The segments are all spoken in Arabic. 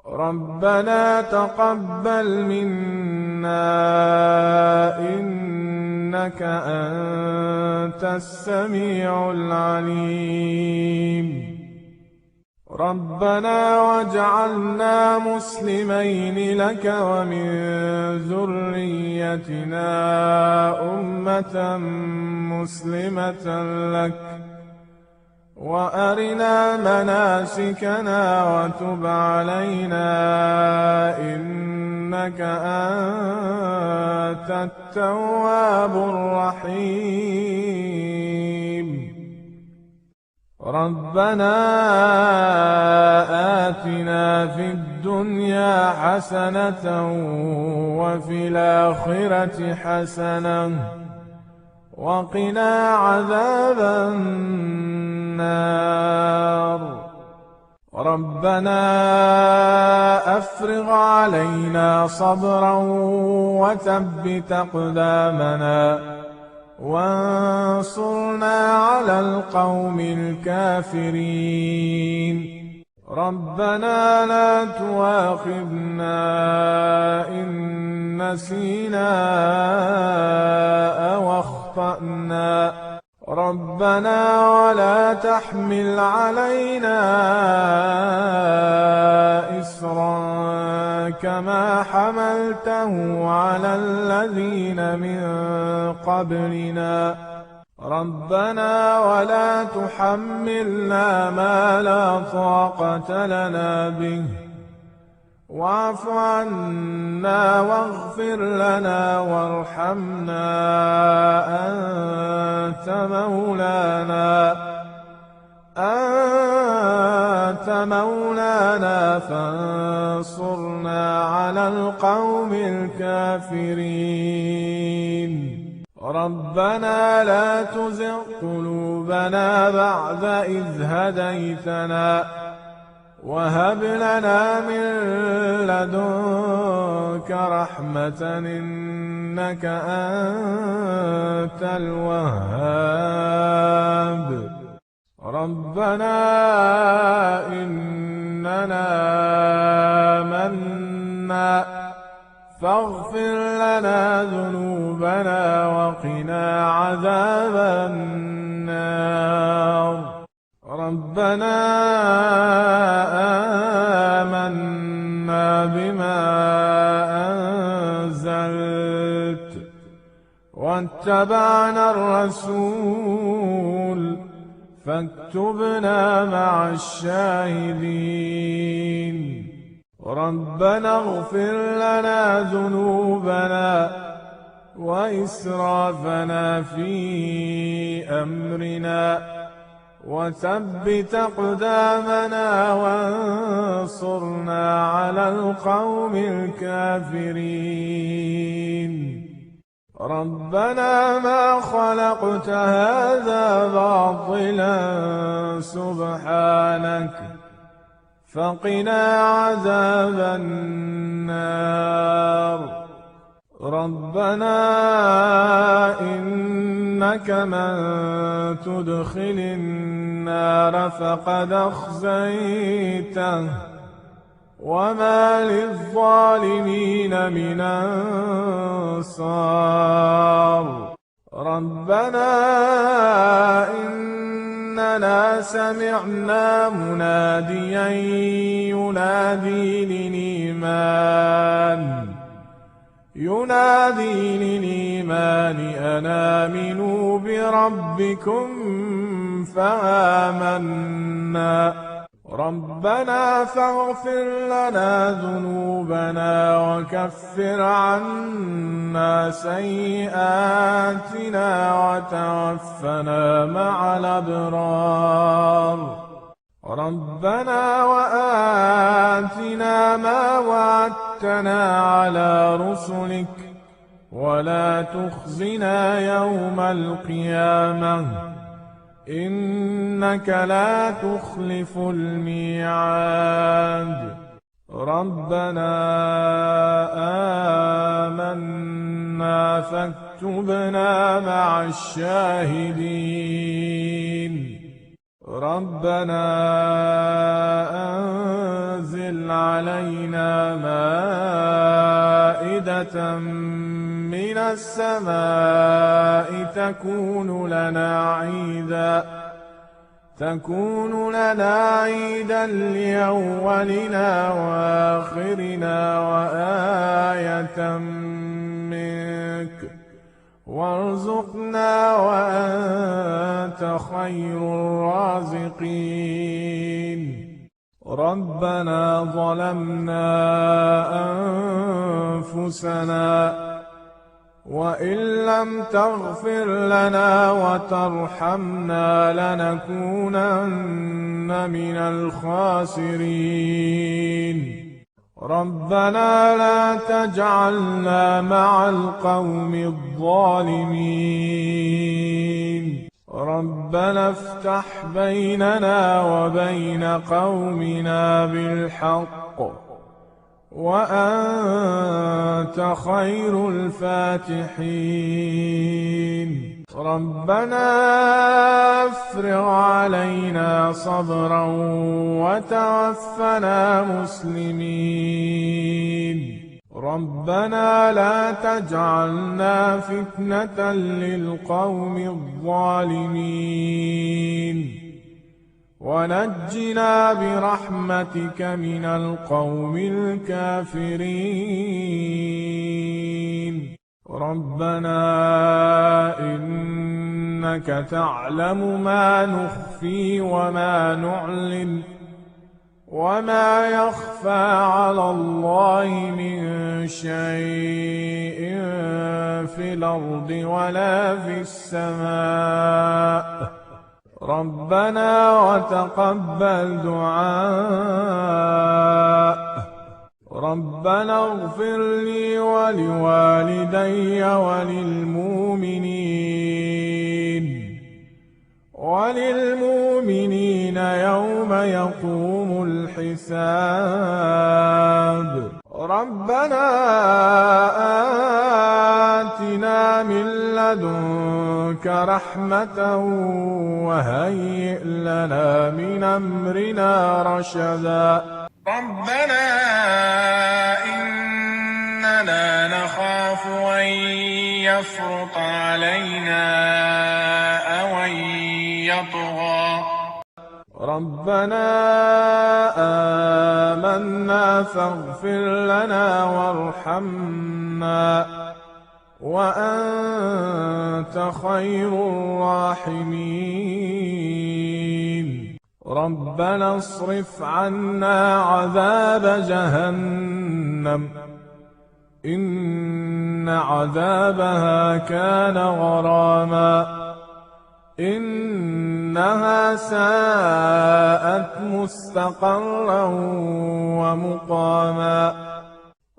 ربنا تقبل منا إنك أنت السميع العليم. ربنا واجعلنا مسلمين لك ومن ذريتنا أمة مسلمة لك وأرنا مناسكنا وتب علينا إنك أنت التواب الرحيم. ربنا آتنا في الدنيا حسنة وفي الآخرة حسنة وقنا عذاب النار. ربنا أفرغ علينا صبرا وثبت أقدامنا وانصرنا على القوم الكافرين. ربنا لا تؤاخذنا إن نسينا أو أخطأنا. ربنا ولا تحمل علينا إصرا كما حملته على الذين من قبلنا. ربنا ولا تحملنا ما لا طاقة لنا به واعف عنا واغفر لنا وارحمنا أنت مولانا فانصرنا على القوم الكافرين. ربنا لا تزغ قلوبنا بعد إذ هديتنا وهب لنا من لدنك رحمة إنك أنت الوهاب. ربنا إننا آمنا فاغفر لنا ذنوبنا وقنا عذاب النار. ربنا آمنا بما أنزلت واتبعنا الرسول فاكتبنا مع الشاهدين. ربنا اغفر لنا ذنوبنا وإسرافنا في أمرنا وثبت أقدامنا وانصرنا على القوم الكافرين. ربنا ما خلقت هذا باطلا سبحانك فقنا عذاب النار. ربنا إنك من تدخل النار فقد أخزيته وما للظالمين من أنصار. ربنا إننا سمعنا مناديا ينادي للإيمان أن آمنوا بربكم فآمنا. ربنا فاغفر لنا ذنوبنا وكفر عنا سيئاتنا وتوفنا مع الأبرار. ربنا وآتنا ما وعدتنا على رسلك ولا تخزنا يوم القيامة إنك لا تخلف الميعاد. ربنا آمنا فاكتبنا مع الشاهدين. ربنا أنزل علينا علينا مائدة من السماء تكون لنا عيدا لأولنا وآخرنا وآية منك، وارزقنا وأنت خير الرازقين. ربنا ظلمنا أنفسنا وإن لم تغفر لنا وترحمنا لنكونن من الخاسرين. ربنا لا تجعلنا مع القوم الظالمين. ربنا افتح بيننا وبين قومنا بالحق وأنت خير الفاتحين. ربنا افرغ علينا صبرا وتوفنا مسلمين. ربنا لا تجعلنا فتنة للقوم الظالمين ونجنا برحمتك من القوم الكافرين. ربنا إنك تعلم ما نخفي وما نعلن وما يخفى على الله من شيء في الأرض ولا في السماء. ربنا وتقبل دعاء. ربنا اغفر لي ولوالدي وللمؤمنين يوم يقوم الحساب. ربنا آتنا من لدنك رحمة وهيئ لنا من أمرنا رشدا. ربنا إننا نخاف أن يفرط علينا أو أن يطغى. ربنا آمنا فاغفر لنا وارحمنا وأنت خير الراحمين. ربنا اصرف عنا عذاب جهنم إن عذابها كان غراما إنها ساءت مستقرا ومقاما.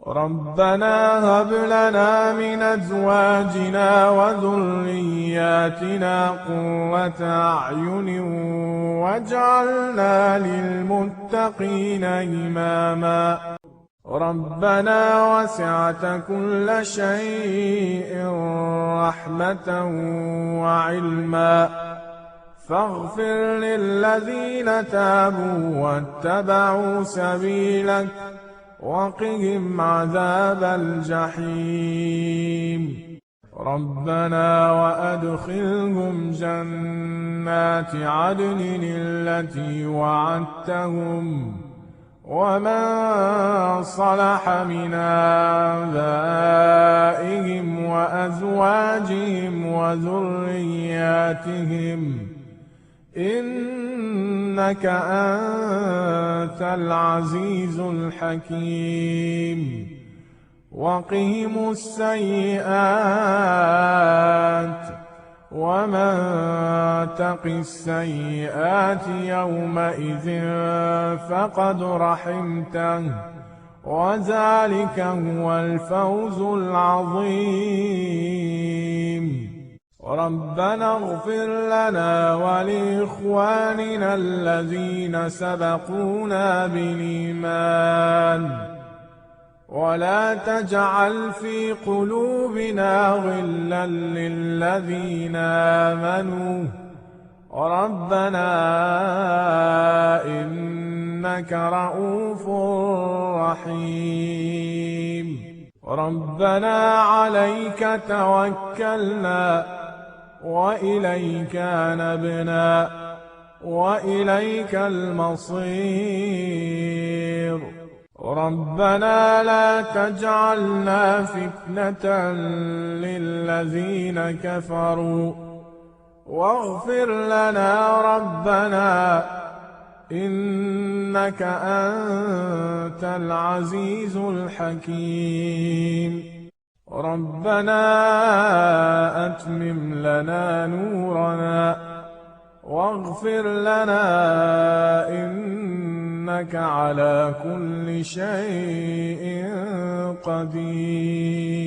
ربنا هب لنا من أزواجنا وذرياتنا قرة أعين واجعلنا للمتقين إماما. ربنا وسعت كل شيء رحمة وعلما فاغفر للذين تابوا واتبعوا سبيلك وقهم عذاب الجحيم. ربنا وأدخلهم جنات عدن التي وعدتهم ومن صلح من آبائهم وأزواجهم وذرياتهم إنك أنت العزيز الحكيم. وقهم السيئات ومن تق السيئات يومئذ فقد رحمته وذلك هو الفوز العظيم. ربنا اغفر لنا ولإخواننا الذين سبقونا بالإيمان ولا تجعل في قلوبنا غلا للذين آمنوا ربنا إنك رؤوف رحيم. ربنا عليك توكلنا وإليك نبنا وإليك المصير. ربنا لا تجعلنا فتنة للذين كفروا واغفر لنا ربنا إنك أنت العزيز الحكيم. ربنا أتمم لنا نورنا واغفر لنا إنك على كل شيء قدير.